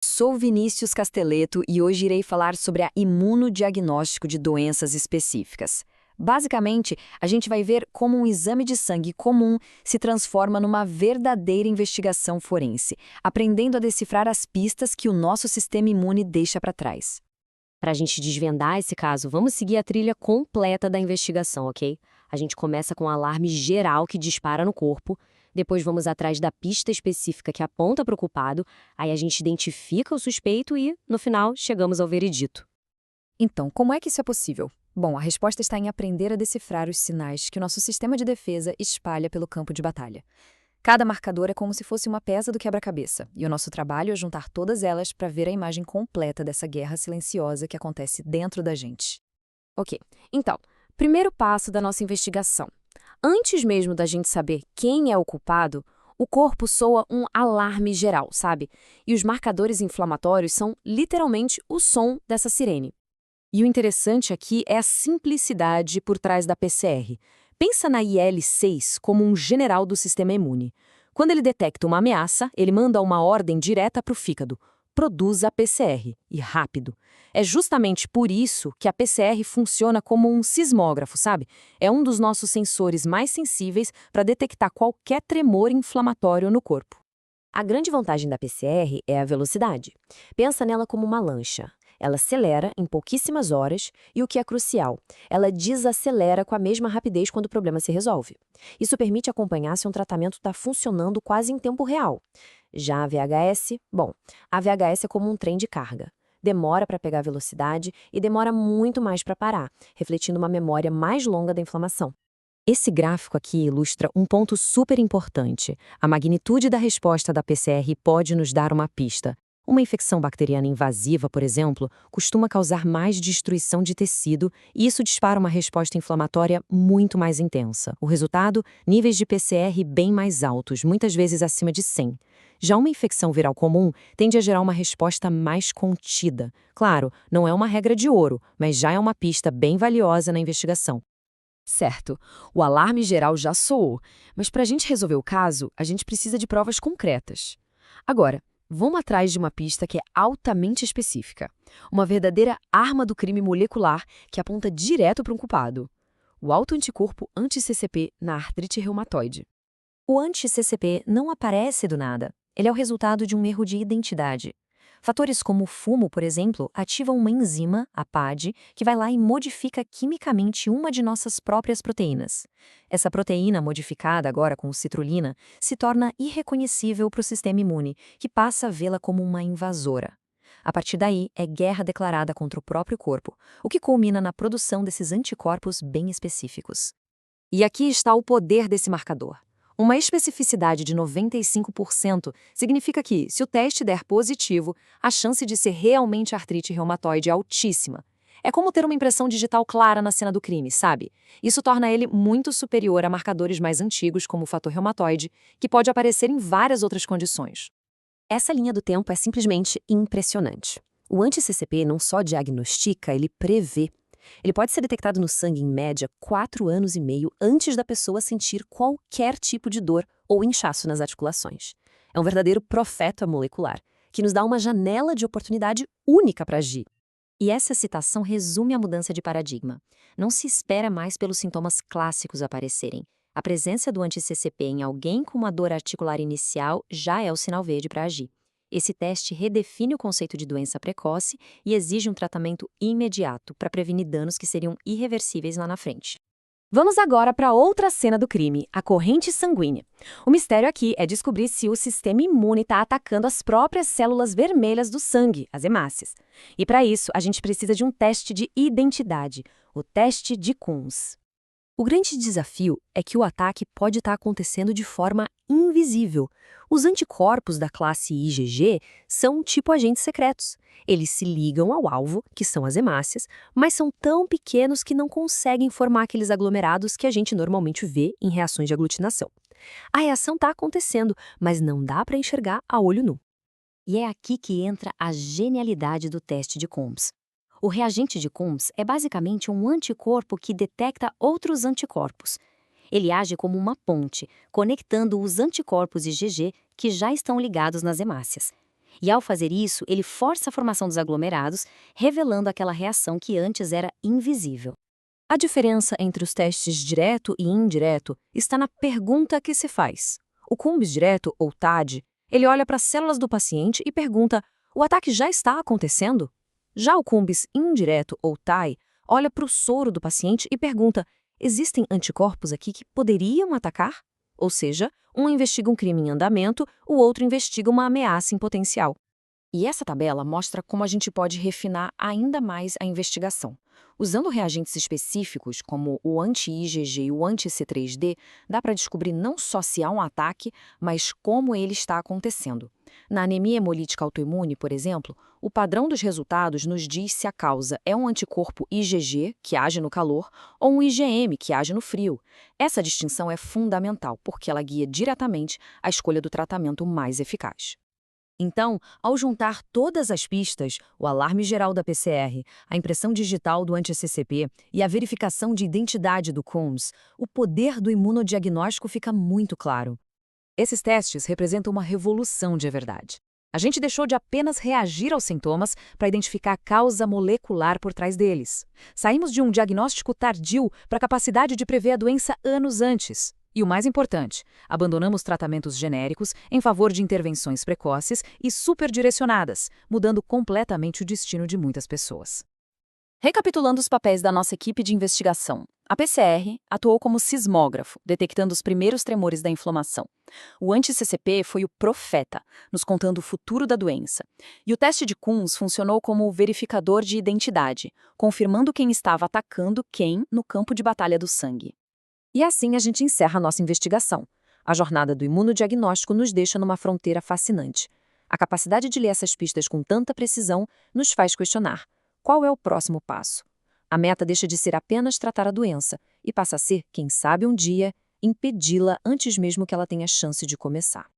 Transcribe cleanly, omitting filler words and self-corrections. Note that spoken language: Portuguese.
Sou Vinícius Casteleto e hoje irei falar sobre a imunodiagnóstico de doenças específicas. Basicamente, a gente vai ver como um exame de sangue comum se transforma numa verdadeira investigação forense, aprendendo a decifrar as pistas que o nosso sistema imune deixa para trás. Para a gente desvendar esse caso, vamos seguir a trilha completa da investigação, ok? A gente começa com um alarme geral que dispara no corpo, depois vamos atrás da pista específica que aponta para o culpado, aí a gente identifica o suspeito e, no final, chegamos ao veredito. Então, como é que isso é possível? Bom, a resposta está em aprender a decifrar os sinais que o nosso sistema de defesa espalha pelo campo de batalha. Cada marcador é como se fosse uma peça do quebra-cabeça, e o nosso trabalho é juntar todas elas para ver a imagem completa dessa guerra silenciosa que acontece dentro da gente. Ok, então, primeiro passo da nossa investigação. Antes mesmo da gente saber quem é o culpado, o corpo soa um alarme geral, sabe? E os marcadores inflamatórios são literalmente o som dessa sirene. E o interessante aqui é a simplicidade por trás da PCR. Pensa na IL-6 como um general do sistema imune. Quando ele detecta uma ameaça, ele manda uma ordem direta para o fígado. Produza a PCR, e rápido. É justamente por isso que a PCR funciona como um sismógrafo, sabe? É um dos nossos sensores mais sensíveis para detectar qualquer tremor inflamatório no corpo. A grande vantagem da PCR é a velocidade. Pensa nela como uma lancha. Ela acelera em pouquíssimas horas e, o que é crucial, ela desacelera com a mesma rapidez quando o problema se resolve. Isso permite acompanhar se um tratamento está funcionando quase em tempo real. Já a VHS, bom, a VHS é como um trem de carga. Demora para pegar velocidade e demora muito mais para parar, refletindo uma memória mais longa da inflamação. Esse gráfico aqui ilustra um ponto super importante. A magnitude da resposta da PCR pode nos dar uma pista. Uma infecção bacteriana invasiva, por exemplo, costuma causar mais destruição de tecido e isso dispara uma resposta inflamatória muito mais intensa. O resultado? Níveis de PCR bem mais altos, muitas vezes acima de 100. Já uma infecção viral comum tende a gerar uma resposta mais contida. Claro, não é uma regra de ouro, mas já é uma pista bem valiosa na investigação. Certo, o alarme geral já soou, mas para a gente resolver o caso, a gente precisa de provas concretas. Agora, vamos atrás de uma pista que é altamente específica. Uma verdadeira arma do crime molecular que aponta direto para um culpado. O autoanticorpo anti-CCP na artrite reumatoide. O anti-CCP não aparece do nada. Ele é o resultado de um erro de identidade. Fatores como o fumo, por exemplo, ativam uma enzima, a PAD, que vai lá e modifica quimicamente uma de nossas próprias proteínas. Essa proteína, modificada agora com citrulina, se torna irreconhecível para o sistema imune, que passa a vê-la como uma invasora. A partir daí, é guerra declarada contra o próprio corpo, o que culmina na produção desses anticorpos bem específicos. E aqui está o poder desse marcador. Uma especificidade de 95% significa que, se o teste der positivo, a chance de ser realmente artrite reumatoide é altíssima. É como ter uma impressão digital clara na cena do crime, sabe? Isso torna ele muito superior a marcadores mais antigos, como o fator reumatoide, que pode aparecer em várias outras condições. Essa linha do tempo é simplesmente impressionante. O anti-CCP não só diagnostica, ele prevê. Ele pode ser detectado no sangue em média 4 anos e meio antes da pessoa sentir qualquer tipo de dor ou inchaço nas articulações. É um verdadeiro profeta molecular, que nos dá uma janela de oportunidade única para agir. E essa citação resume a mudança de paradigma. Não se espera mais pelos sintomas clássicos aparecerem. A presença do anti-CCP em alguém com uma dor articular inicial já é o sinal verde para agir. Esse teste redefine o conceito de doença precoce e exige um tratamento imediato para prevenir danos que seriam irreversíveis lá na frente. Vamos agora para outra cena do crime, a corrente sanguínea. O mistério aqui é descobrir se o sistema imune está atacando as próprias células vermelhas do sangue, as hemácias. E para isso, a gente precisa de um teste de identidade, o teste de Coombs. O grande desafio é que o ataque pode estar acontecendo de forma invisível. Os anticorpos da classe IgG são tipo agentes secretos. Eles se ligam ao alvo, que são as hemácias, mas são tão pequenos que não conseguem formar aqueles aglomerados que a gente normalmente vê em reações de aglutinação. A reação está acontecendo, mas não dá para enxergar a olho nu. E é aqui que entra a genialidade do teste de Coombs. O reagente de Coombs é basicamente um anticorpo que detecta outros anticorpos. Ele age como uma ponte, conectando os anticorpos IgG que já estão ligados nas hemácias. E ao fazer isso, ele força a formação dos aglomerados, revelando aquela reação que antes era invisível. A diferença entre os testes direto e indireto está na pergunta que se faz. O Coombs direto, ou TAD, ele olha para as células do paciente e pergunta: o ataque já está acontecendo? Já o Coombs indireto, ou TAI, olha para o soro do paciente e pergunta: existem anticorpos aqui que poderiam atacar? Ou seja, um investiga um crime em andamento, o outro investiga uma ameaça em potencial. E essa tabela mostra como a gente pode refinar ainda mais a investigação. Usando reagentes específicos, como o anti-IgG e o anti-C3D, dá para descobrir não só se há um ataque, mas como ele está acontecendo. Na anemia hemolítica autoimune, por exemplo, o padrão dos resultados nos diz se a causa é um anticorpo IgG, que age no calor, ou um IgM, que age no frio. Essa distinção é fundamental, porque ela guia diretamente a escolha do tratamento mais eficaz. Então, ao juntar todas as pistas, o alarme geral da PCR, a impressão digital do anti-CCP e a verificação de identidade do Coombs, o poder do imunodiagnóstico fica muito claro. Esses testes representam uma revolução de verdade. A gente deixou de apenas reagir aos sintomas para identificar a causa molecular por trás deles. Saímos de um diagnóstico tardio para a capacidade de prever a doença anos antes. E o mais importante, abandonamos tratamentos genéricos em favor de intervenções precoces e superdirecionadas, mudando completamente o destino de muitas pessoas. Recapitulando os papéis da nossa equipe de investigação, a PCR atuou como sismógrafo, detectando os primeiros tremores da inflamação. O anti-CCP foi o profeta, nos contando o futuro da doença. E o teste de Coombs funcionou como o verificador de identidade, confirmando quem estava atacando quem no campo de batalha do sangue. E assim a gente encerra a nossa investigação. A jornada do imunodiagnóstico nos deixa numa fronteira fascinante. A capacidade de ler essas pistas com tanta precisão nos faz questionar: qual é o próximo passo? A meta deixa de ser apenas tratar a doença e passa a ser, quem sabe um dia, impedi-la antes mesmo que ela tenha chance de começar.